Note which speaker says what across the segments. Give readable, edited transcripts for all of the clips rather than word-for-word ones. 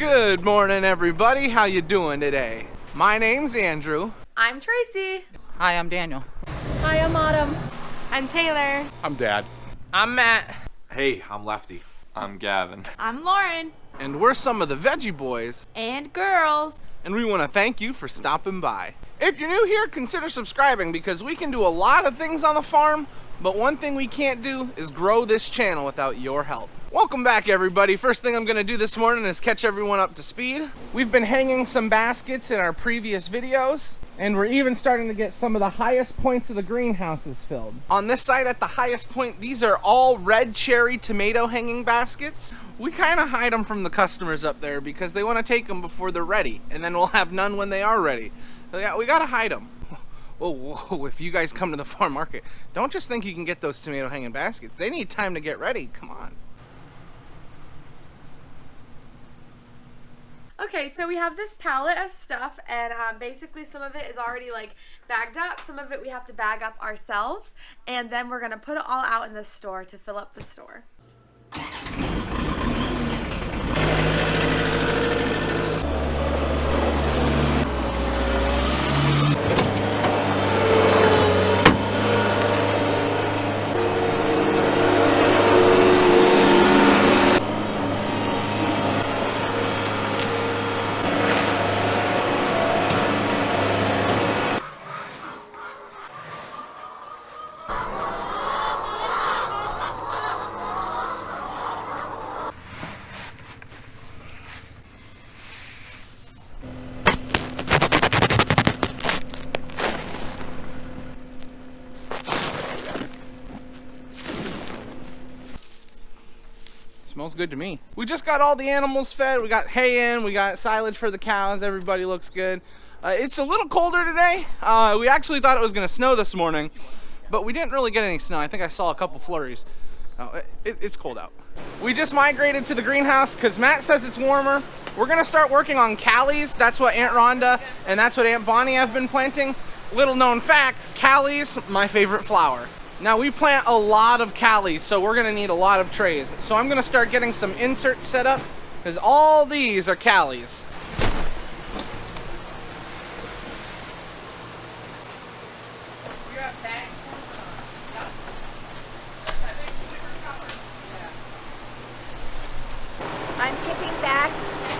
Speaker 1: Good morning, everybody. How you doing today? My name's Andrew.
Speaker 2: I'm Tracy.
Speaker 3: Hi, I'm Daniel.
Speaker 4: Hi, I'm Autumn.
Speaker 2: I'm Taylor.
Speaker 5: I'm Dad.
Speaker 1: I'm Matt.
Speaker 6: Hey, I'm Lefty.
Speaker 5: I'm Gavin.
Speaker 2: I'm Lauren.
Speaker 1: And we're some of the Veggie Boys.
Speaker 2: And girls.
Speaker 1: And we want to thank you for stopping by. If you're new here, consider subscribing because we can do a lot of things on the farm, but one thing we can't do is grow this channel without your help. Welcome back, everybody. First thing I'm gonna do this morning is catch everyone up to speed. We've been hanging some baskets in our previous videos, and we're even starting to get some of the highest points of the greenhouses filled. On this side at the highest point, these are all red cherry tomato hanging baskets. We kind of hide them from the customers up there because they want to take them before they're ready, and then we'll have none when they are ready. So yeah, we gotta hide them. Whoa, if you guys come to the farm market, don't just think you can get those tomato hanging baskets. They need time to get ready, come on.
Speaker 2: Okay, so we have this pallet of stuff, and basically some of it is already like bagged up. Some of it we have to bag up ourselves, and then we're gonna put it all out in the store to fill up the store.
Speaker 1: Smells good to me. We just got all the animals fed. We got hay in, we got silage for the cows. Everybody looks good. It's a little colder today. We actually thought it was gonna snow this morning, but we didn't really get any snow. I think I saw a couple flurries. It's cold out. We just migrated to the greenhouse because Matt says it's warmer. We're gonna start working on callies. That's what Aunt Rhonda and that's what Aunt Bonnie have been planting. Little known fact, callies, my favorite flower. Now we plant a lot of callies, so we're gonna need a lot of trays. So I'm gonna start getting some inserts set up because all these are callies. You have tags for them? Yep. I think it's different colors. Yeah.
Speaker 4: I'm tipping back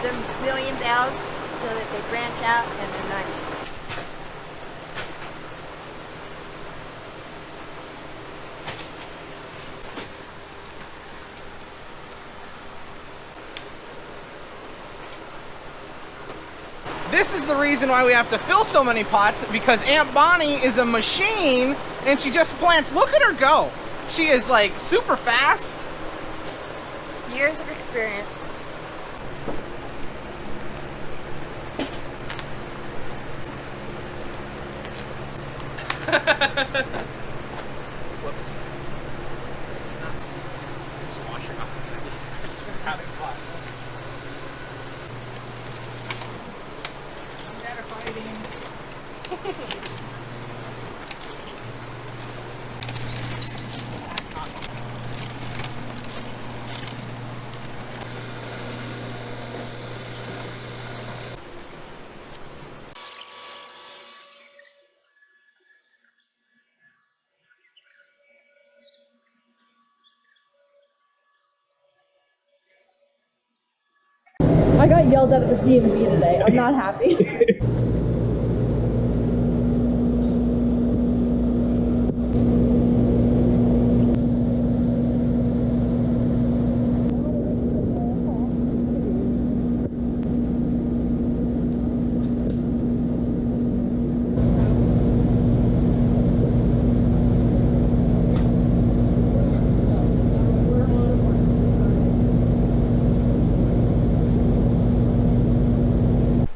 Speaker 4: the million bells so that they branch out and they're nice.
Speaker 1: This is the reason why we have to fill so many pots, because Aunt Bonnie is a machine and she just plants. Look at her go. She is like super fast.
Speaker 4: Years of experience.
Speaker 1: Whoops. Just washing off this. Just having fun.
Speaker 7: I got yelled at the DMV today. I'm not happy.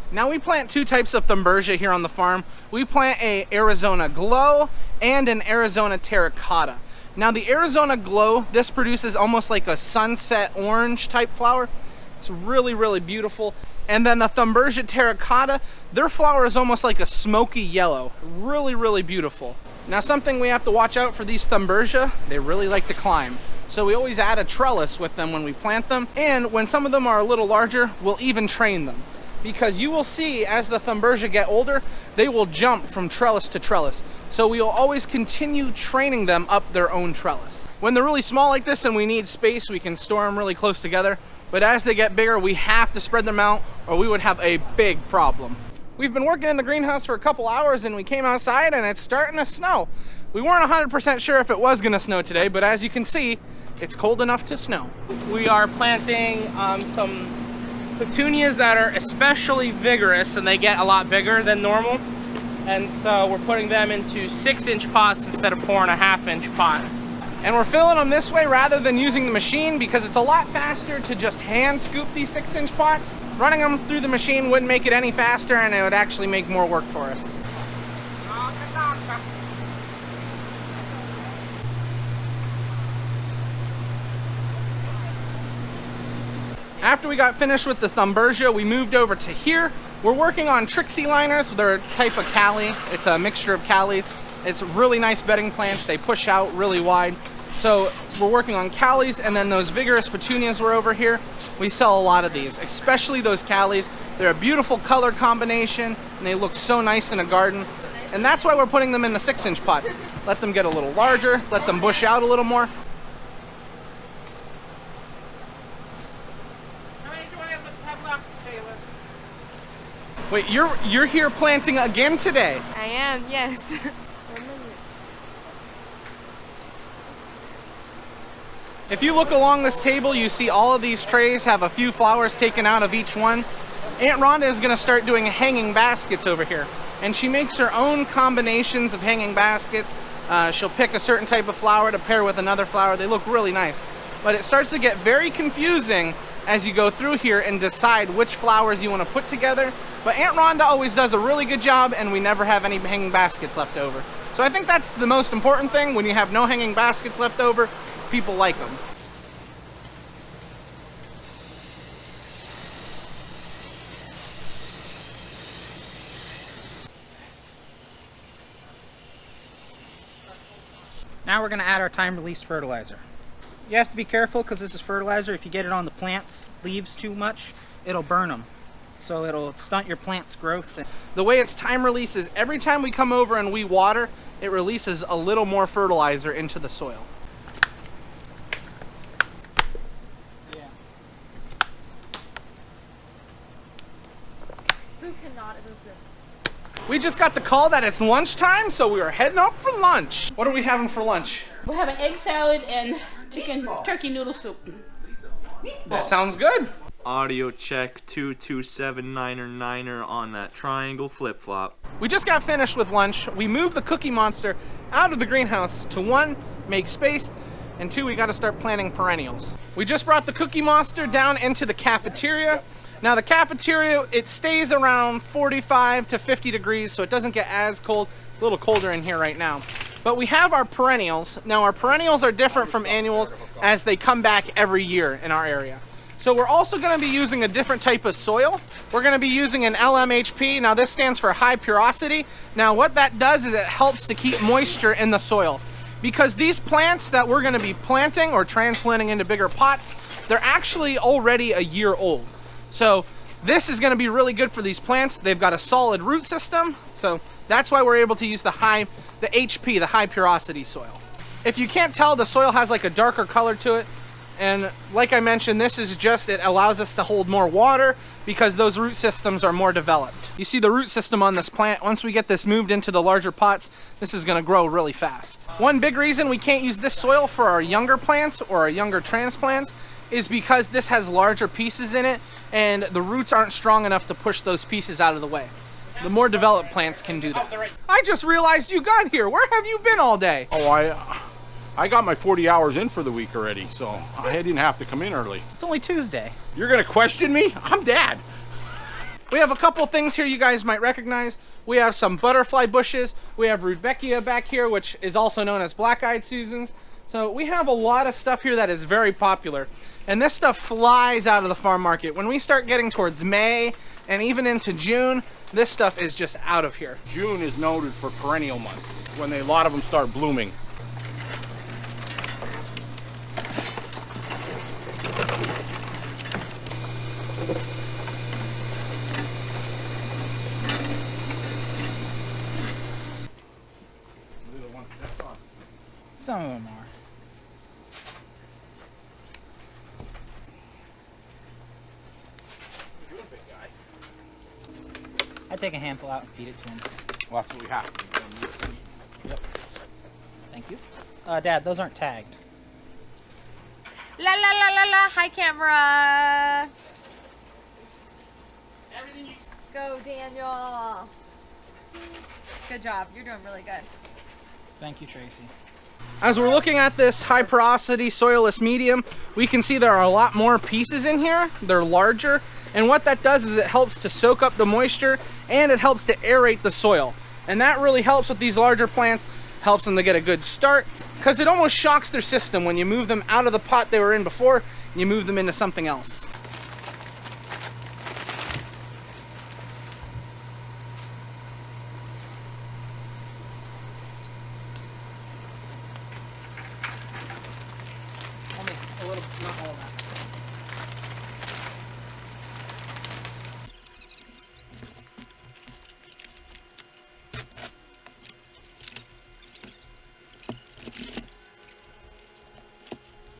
Speaker 1: Now we plant two types of Thunbergia here on the farm. We plant a Arizona Glow and an Arizona Terracotta. Now the Arizona Glow, this produces almost like a sunset orange type flower. It's really, really beautiful. And then the Thunbergia Terracotta, their flower is almost like a smoky yellow. Really, really beautiful. Now something we have to watch out for these Thunbergia, they really like to climb. So we always add a trellis with them when we plant them. And when some of them are a little larger, we'll even train them. Because you will see as the Thunbergia get older, they will jump from trellis to trellis. So we will always continue training them up their own trellis. When they're really small like this and we need space, we can store them really close together. But as they get bigger, we have to spread them out or we would have a big problem. We've been working in the greenhouse for a couple hours and we came outside and it's starting to snow. We weren't 100% sure if it was gonna snow today, but as you can see, it's cold enough to snow. We are planting some petunias that are especially vigorous and they get a lot bigger than normal. And so we're putting them into 6-inch pots instead of 4.5-inch pots. And we're filling them this way rather than using the machine because it's a lot faster to just hand scoop these 6-inch pots. Running them through the machine wouldn't make it any faster and it would actually make more work for us. After we got finished with the Thunbergia, we moved over to here. We're working on Trixie liners. They're a type of Cali. It's a mixture of Calis. It's really nice bedding plants. They push out really wide. So we're working on Calis, and then those vigorous petunias were over here. We sell a lot of these, especially those Calis. They're a beautiful color combination, and they look so nice in a garden. And that's why we're putting them in the 6-inch pots. Let them get a little larger, let them bush out a little more. Wait, you're here planting again today?
Speaker 2: I am, yes.
Speaker 1: If you look along this table, you see all of these trays have a few flowers taken out of each one. Aunt Rhonda is gonna start doing hanging baskets over here. And she makes her own combinations of hanging baskets. She'll pick a certain type of flower to pair with another flower. They look really nice. But it starts to get very confusing as you go through here and decide which flowers you want to put together. But Aunt Rhonda always does a really good job and we never have any hanging baskets left over. So I think that's the most important thing. When you have no hanging baskets left over, people like them.
Speaker 3: Now we're going to add our time-release fertilizer. You have to be careful because this is fertilizer. If you get it on the plant's leaves too much, it'll burn them. So it'll stunt your plant's growth.
Speaker 1: The way its time release is every time we come over and we water, it releases a little more fertilizer into the soil.
Speaker 3: Yeah.
Speaker 2: Who cannot resist?
Speaker 1: We just got the call that it's lunchtime, so we are heading up for lunch. What are we having for lunch?
Speaker 5: We're having egg salad and turkey noodle soup.
Speaker 1: That sounds good.
Speaker 6: Audio check 2279er on that triangle flip-flop.
Speaker 1: We just got finished with lunch. We moved the Cookie Monster out of the greenhouse to 1, make space, and 2, we got to start planting perennials. We just brought the Cookie Monster down into the cafeteria. Now the cafeteria, it stays around 45 to 50 degrees, so it doesn't get as cold. It's a little colder in here right now. But we have our perennials. Now our perennials are different from annuals as they come back every year in our area. So we're also going to be using a different type of soil. We're going to be using an LMHP. Now this stands for high porosity. Now what that does is it helps to keep moisture in the soil. Because these plants that we're going to be planting or transplanting into bigger pots, they're actually already a year old. So this is going to be really good for these plants. They've got a solid root system. So that's why we're able to use the HP, the high porosity soil. If you can't tell, the soil has like a darker color to it. And like I mentioned, this is just, it allows us to hold more water because those root systems are more developed. You see the root system on this plant, once we get this moved into the larger pots, this is gonna grow really fast. One big reason we can't use this soil for our younger plants or our younger transplants is because this has larger pieces in it and the roots aren't strong enough to push those pieces out of the way. The more developed plants can do that. I just realized you got here. Where have you been all day?
Speaker 8: Oh, I got my 40 hours in for the week already, so I didn't have to come in early.
Speaker 3: It's only Tuesday.
Speaker 8: You're gonna question me? I'm Dad.
Speaker 1: We have a couple things here you guys might recognize. We have some butterfly bushes. We have Veggie back here, which is also known as black-eyed Susans. So we have a lot of stuff here that is very popular. And this stuff flies out of the farm market. When we start getting towards May and even into June, this stuff is just out of here.
Speaker 8: June is noted for perennial month, when a lot of them start blooming.
Speaker 3: Some of them are. I take a handful out and feed it to him.
Speaker 8: Well, that's what we have to do.
Speaker 3: Yep. Thank you. Dad, those aren't tagged.
Speaker 2: La la la la la. Hi, camera. Go, Daniel. Good job. You're doing really good.
Speaker 3: Thank you, Tracy.
Speaker 1: As we're looking at this high porosity soilless medium, we can see there are a lot more pieces in here. They're larger, and what that does is it helps to soak up the moisture and it helps to aerate the soil. And that really helps with these larger plants, helps them to get a good start, because it almost shocks their system when you move them out of the pot they were in before and you move them into something else. Only a little, not all of that.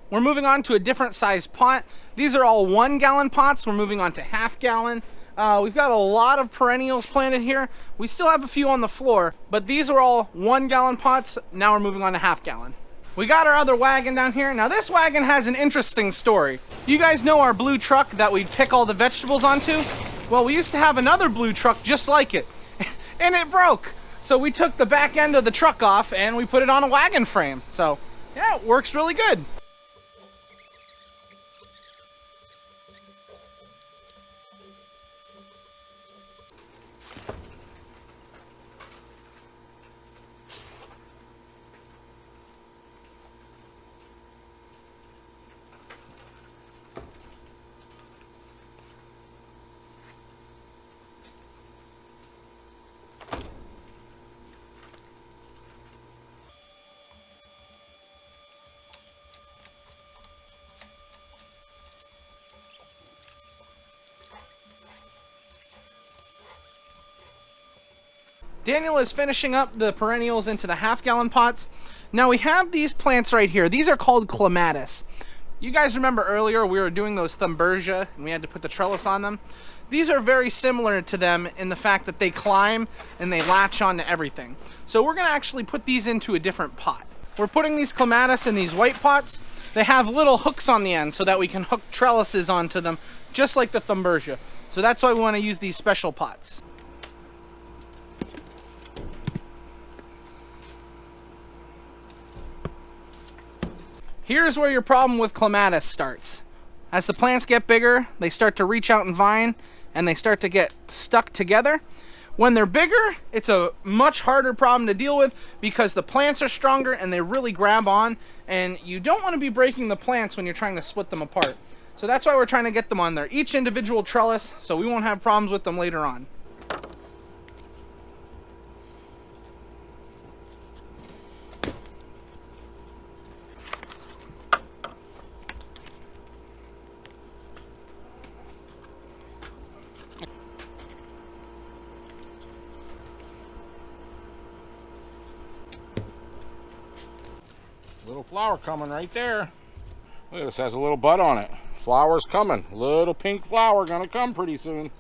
Speaker 1: We're moving on to a different size pot. These are all 1 gallon pots. We're moving on to half gallon. We've got a lot of perennials planted here. We still have a few on the floor, but these are all 1 gallon pots. Now we're moving on to half gallon. We got our other wagon down here. Now this wagon has an interesting story. You guys know our blue truck that we pick all the vegetables onto? Well, we used to have another blue truck just like it, and it broke. So we took the back end of the truck off and we put it on a wagon frame. So yeah, it works really good. Daniel is finishing up the perennials into the half gallon pots. Now we have these plants right here. These are called Clematis. You guys remember earlier we were doing those Thunbergia and we had to put the trellis on them? These are very similar to them in the fact that they climb and they latch onto everything. So we're gonna actually put these into a different pot. We're putting these Clematis in these white pots. They have little hooks on the end so that we can hook trellises onto them just like the Thunbergia. So that's why we wanna use these special pots. Here's where your problem with Clematis starts. As the plants get bigger, they start to reach out and vine, and they start to get stuck together. When they're bigger, it's a much harder problem to deal with because the plants are stronger and they really grab on, and you don't want to be breaking the plants when you're trying to split them apart. So that's why we're trying to get them on there, each individual trellis, so we won't have problems with them later on.
Speaker 8: Little flower coming right there. Look, this has a little bud on it. Flower's coming. Little pink flower gonna come pretty soon.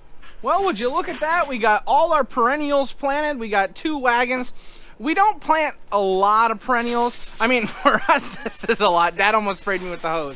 Speaker 1: Well, would you look at that? We got all our perennials planted. We got 2 wagons. We don't plant a lot of perennials. I mean, for us, this is a lot. Dad almost sprayed me with the hose.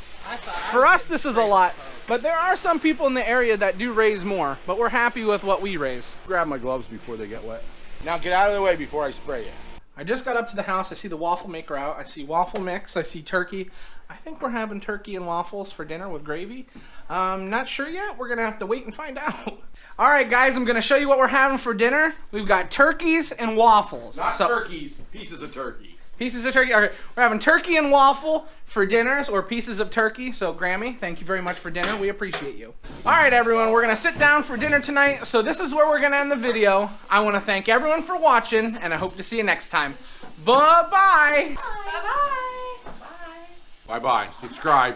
Speaker 1: For us, this is a lot. But there are some people in the area that do raise more. But we're happy with what we raise.
Speaker 8: Grab my gloves before they get wet. Now get out of the way before I spray you.
Speaker 1: I just got up to the house. I see the waffle maker out. I see waffle mix. I see turkey. I think we're having turkey and waffles for dinner with gravy. Not sure yet. We're going to have to wait and find out. All right, guys, I'm going to show you what we're having for dinner. We've got turkeys and waffles.
Speaker 8: Not turkeys, pieces of turkey.
Speaker 1: Pieces of turkey. Okay, we're having turkey and waffle for dinners, or pieces of turkey. So, Grammy, thank you very much for dinner. We appreciate you. All right, everyone, we're going to sit down for dinner tonight. So this is where we're going to end the video. I want to thank everyone for watching, and I hope to see you next time. Bye-bye.
Speaker 2: Bye-bye.
Speaker 8: Bye-bye. Subscribe.